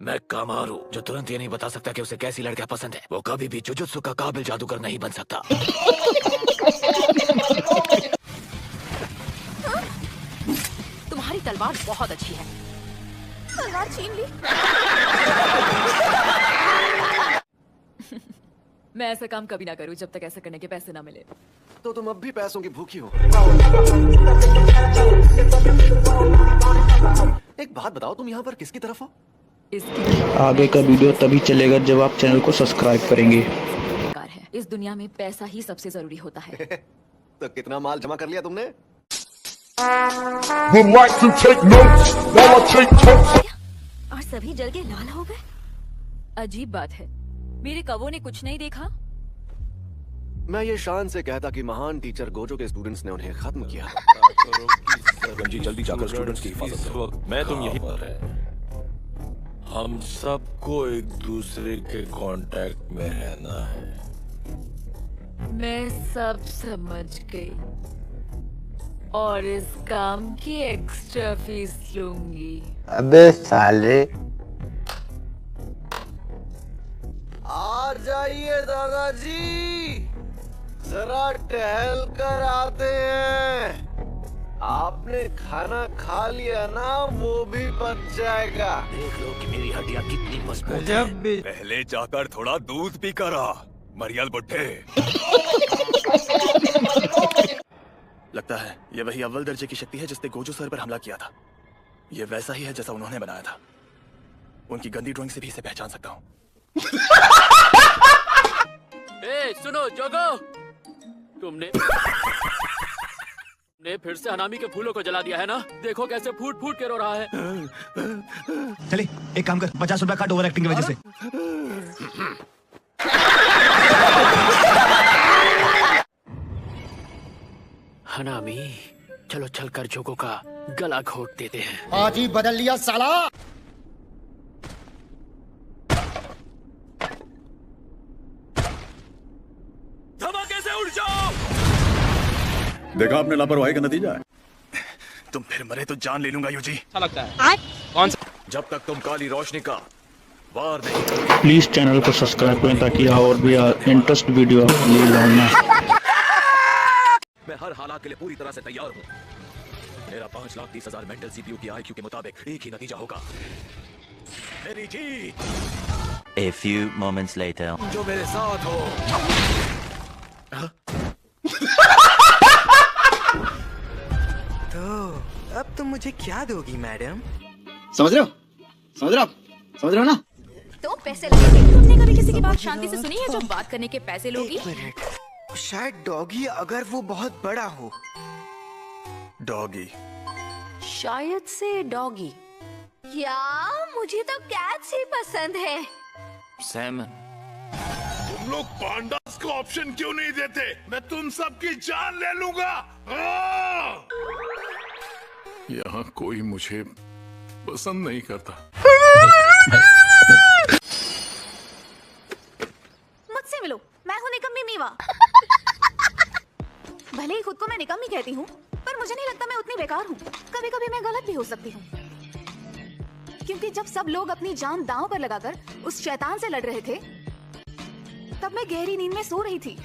मैं कामारू जो तुरंत ये नहीं बता सकता कि उसे कैसी लड़कियां पसंद है, वो कभी भी जुजुत्सु का काबिल जादूगर नहीं बन सकता। तुम्हारी तलवार बहुत अच्छी है। तलवार छीन ली। मैं ऐसा काम कभी ना करूं जब तक ऐसा करने के पैसे ना मिले। तो तुम अब भी पैसों की भूखी हो। एक बात बताओ, तुम यहाँ पर किसकी तरफ हो? आगे का वीडियो तभी चलेगा जब आप चैनल को सब्सक्राइब करेंगे। इस दुनिया में पैसा ही सबसे जरूरी होता है। तो कितना माल जमा कर लिया तुमने? और सभी जल के लाल हो गए। अजीब बात है, मेरे कवों ने कुछ नहीं देखा। मैं ये शान से कहता कि महान टीचर गोजो के स्टूडेंट्स ने उन्हें खत्म किया। जी जल्दी जाकर स्टूडेंट्स की हिफाजत करो। मैं तुम यहीं पर है। हम सबको एक दूसरे के कांटेक्ट में रहना है। मैं सब समझ गई और इस काम की एक्स्ट्रा फीस लूंगी। अबे साले, आ जाइए दादाजी, जरा टहल कर आते हैं। आपने खाना खा लिया ना, वो भी पच जाएगा। देख लो कि मेरी हड्डियां कितनी मजबूत हैं। पहले जाकर थोड़ा दूध पी कर आ, मरियल बुड्ढे। लगता है ये वही अव्वल दर्जे की शक्ति है जिसने गोजो सर पर हमला किया था। ये वैसा ही है जैसा उन्होंने बनाया था। उनकी गंदी ड्राइंग से भी इसे पहचान सकता हूँ। सुनो जोगो, तुमने फिर से हनामी के फूलों को जला दिया है ना? देखो कैसे फूट फूट के रो रहा है। चले एक काम कर, 50 रुपया काट ओवर एक्टिंग की वजह से। हनामी, चलो चलकर जोगो का गला घोट देते हैं। आज ही बदल लिया साला। धमाके से उड़ जाओ। देखा आपने लापरवाही का नतीजा है। तुम फिर मरे तो जान ले लूंगा यूजी। अच्छा लगता है। कौन सा? जब तक तुम काली रोशनी का वार नहीं करोगे। प्लीज चैनल को सब्सक्राइब करें ताकि और भी इंटरेस्ट वीडियो ये लाऊंगा। मैं हर हालात के लिए पूरी तरह से तैयार हूँ। मेरा 5,30,000 मेंटल सीपीयू की आईक्यू के मुताबिक एक ही नतीजा होगा, मेरी जीत। A few moments later. जो मेरे साथ हो। तो अब तुम मुझे क्या दोगी मैडम? समझ रहे हो? समझ रहे हो ना? तो पैसे लगेंगे। तुमने कभी किसी की बात शांति से सुनी है जो बात करने के पैसे लोगी? एक मिनट, शायद डॉगी, अगर वो बहुत बड़ा हो। डॉगी। शायद से डॉगी। या मुझे तो कैट्स ही पसंद है। सैमन। तुम लोग पांडास को ऑप्शन क्यों नहीं देते? मैं तुम सबकी जान ले लूंगा। यहाँ कोई मुझे पसंद नहीं करता। मुझसे मिलो, मैं हूँ निकम्मी मीवा। भले ही खुद को मैं निकम्मी कहती हूँ, पर मुझे नहीं लगता मैं उतनी बेकार हूँ। कभी कभी मैं गलत भी हो सकती हूँ, क्योंकि जब सब लोग अपनी जान दांव पर लगाकर उस शैतान से लड़ रहे थे, तब मैं गहरी नींद में सो रही थी।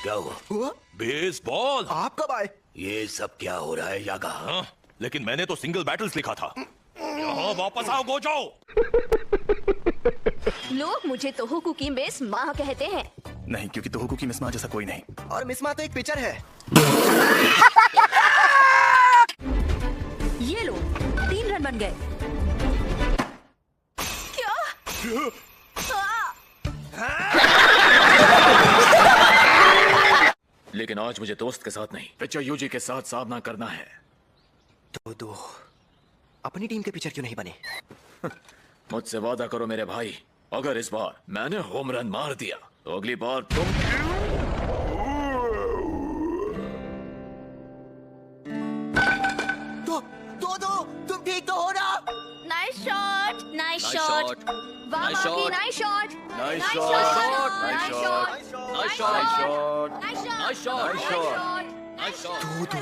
क्या हुआ? बेसबॉल। आप कब आए? ये सब क्या हो रहा है यागा? हाँ, लेकिन मैंने तो सिंगल बैटल्स लिखा था। यहाँ वापस आओ गोजो। लोग मुझे तोहोकू की मिस माँ कहते हैं। नहीं, क्योंकि तोहोकू की मिसमा जैसा कोई नहीं। और मिसमा तो एक पिक्चर है। ये लो, 3 रन बन गए। क्या? लेकिन आज मुझे दोस्त के साथ नहीं, पिक्चर यूजी के साथ सामना करना है। दो अपनी टीम के पिक्चर क्यों नहीं बने? मुझसे वादा करो मेरे भाई, अगर इस बार मैंने होम रन मार दिया तो अगली बार तुम। दो तुम ठीक तो हो ना? Nice shot, nice shot, nice shot, nice shot, nice nice shot, shot, nice shot, nice shot, nice shot, nice shot. दो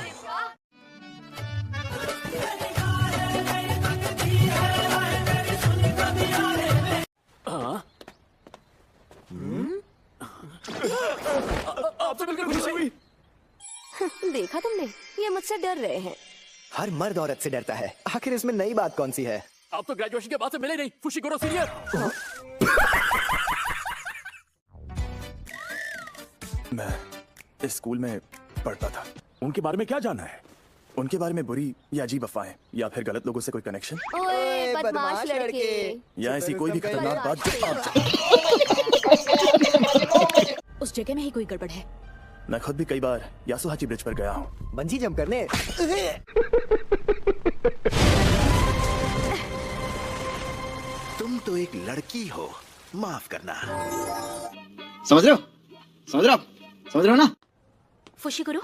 मुझसे डर रहे हैं। हर मर्द औरत से डरता है, आखिर इसमें नई बात कौन सी है? आप तो ग्रेजुएशन के बाद से मिले नहीं, फुशिगुरो सीनियर। मैं इस स्कूल में पढ़ता था। उनके बारे में क्या जाना है? उनके बारे में बुरी या अजीब अफवाहें या फिर गलत लोगों से कोई कनेक्शन ओए बदमाश लड़के। या ऐसी कोई भी खतरनाक बात जो आप उस जगह में ही कोई गड़बड़ है। मैं खुद भी कई बार यासुहाची ब्रिज पर गया हूँ बंजी जंप करने। तुम तो एक लड़की हो, माफ करना। समझ रहे हो? समझ रहे हो? समझ रहे हो ना? फुशिगुरो,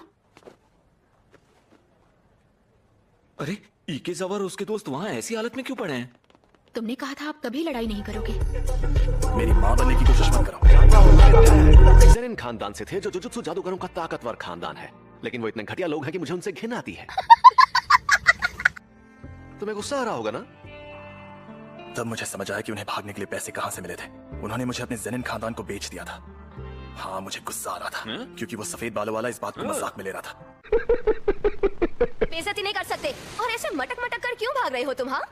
अरे इकेजावा और उसके दोस्त वहाँ ऐसी हालत में क्यों पड़े हैं? तुमने कहा था आप कभी लड़ाई नहीं करोगे। मेरी माँ बनने की कोशिश मत करो। ज़ेनिन खानदान से थे जो जुजुत्सु जादूगरों का ताकतवर खानदान है, लेकिन वो इतने घटिया लोग हैं कि मुझे उनसे घिन आती है। तुम्हें गुस्सा आ रहा होगा ना? तब मुझे समझ आया कि उन्हें भागने के लिए पैसे कहाँ से मिले थे। उन्होंने मुझे अपने ज़ेनिन खानदान को बेच दिया था। हाँ, मुझे गुस्सा आ रहा था क्योंकि वो सफेद बालों वाला इस बात को मजाक में ले रहा था। बेइज्जती नहीं कर सकते। और ऐसे मटक मटक कर क्यों भाग रहे हो तुम? हाँ,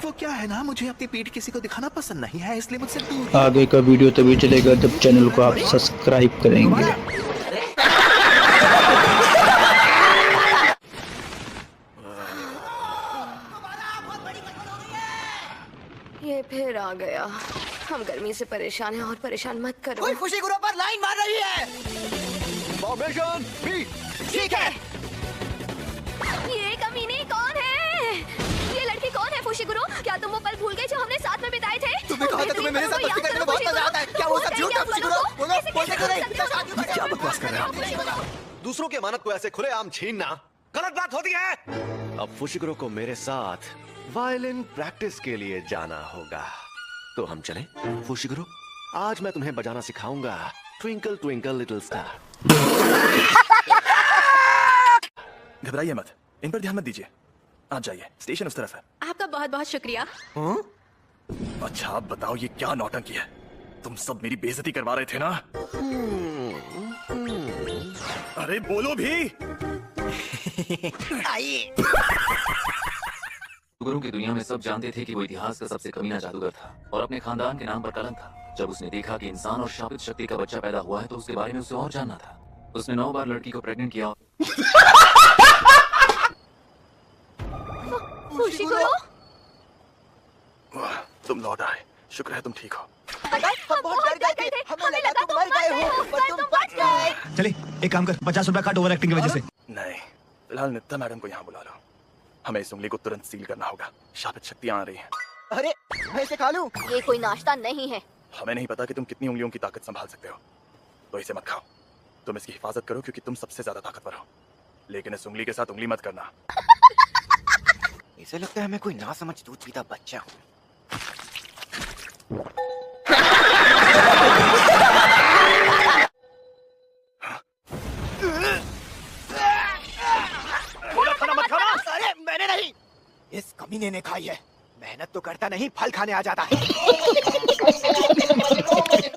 वो क्या है ना, मुझे अपनी पीठ किसी को दिखाना पसंद नहीं है, इसलिए मुझसे दूर। आगे का वीडियो तभी चलेगा जब चैनल को आप सब्सक्राइब करेंगे। ये फिर आ गया। हम गर्मी से परेशान हैं और परेशान मत करो। कोई फुशिगुरो पर लाइन मार रही है। Formation B. ठीक है। ये कमीने कौन है? ये लड़की कौन है फुशिगुरो? क्या तुम वो पल भूल गए जो हमने साथ में बिताए थे? तुमने कहा था तुम्हें मेरे साथ मस्ती करने में बहुत मजा आता है। क्या वो सब झूठ है फुशिगुरो? बोलो, बोलते क्यों नहीं? क्या बकवास कर रहे हो? दूसरों की अमानत को ऐसे खुलेआम छीनना गलत बात होती है। अब फुशिगुरो को मेरे साथ वायलिन प्रैक्टिस के लिए जाना होगा, तो हम चलें? फुशिगुरो, आज मैं तुम्हें बजाना सिखाऊंगा ट्विंकल ट्विंकल लिटिल स्टार। घबराइए मत, इन पर ध्यान मत दीजिए। आप जाइए, स्टेशन उस तरफ है। आपका बहुत बहुत शुक्रिया। अच्छा, आप बताओ ये क्या नौटंकी है? तुम सब मेरी बेइज्जती करवा रहे थे ना? अरे बोलो भी। आइए। जादूगरों की दुनिया में सब जानते थे कि वो इतिहास का सबसे कमीना जादूगर था और अपने खानदान के नाम पर कलंक था। जब उसने देखा कि इंसान और शापित शक्ति का बच्चा पैदा हुआ है तो उसके बारे में उसे और जानना था। उसने 9 बार लड़की को प्रेग्नेंट किया। फुशिगुरो, वाह, तुम लौट आए। शुक्र है तुम ठीक हो। हम बहुत डर गए थे। हमें लगा तुम मर गए हो, पर तुम बच गए। चले एक काम कर, 50 रुपया काट ओवर एक्टिंग की वजह से। नहीं, फिलहाल नित्ता मैडम को यहाँ बुला लो। हमें इस उंगली को तुरंत सील करना होगा। शापित शक्तियाँ आ रही हैं। अरे मैं इसे खा लूं? ये कोई नाश्ता नहीं है। हमें नहीं पता कि तुम कितनी उंगलियों की ताकत संभाल सकते हो, तो इसे मत खाओ। तुम इसकी हिफाजत करो क्योंकि तुम सबसे ज्यादा ताकतवर हो, लेकिन इस उंगली के साथ उंगली मत करना। इसे लगता है मैं कोई ना समझ दूध पीता बच्चा हूँ। खाना मत खाना। अरे मैंने नहीं, इस कमीने ने खाई है। मेहनत तो करता नहीं, फल खाने आ जाता है।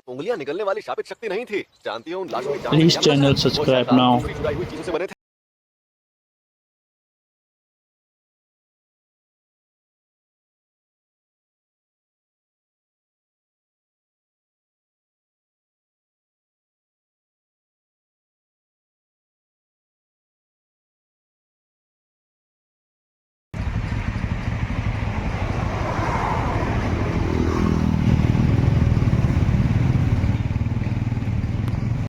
उंगलियां निकलने वाली शापित शक्ति नहीं थी, जानती हो उन लाशों की जान प्लीज चैनल सब्सक्राइब नाउ। चीजों से बने थे।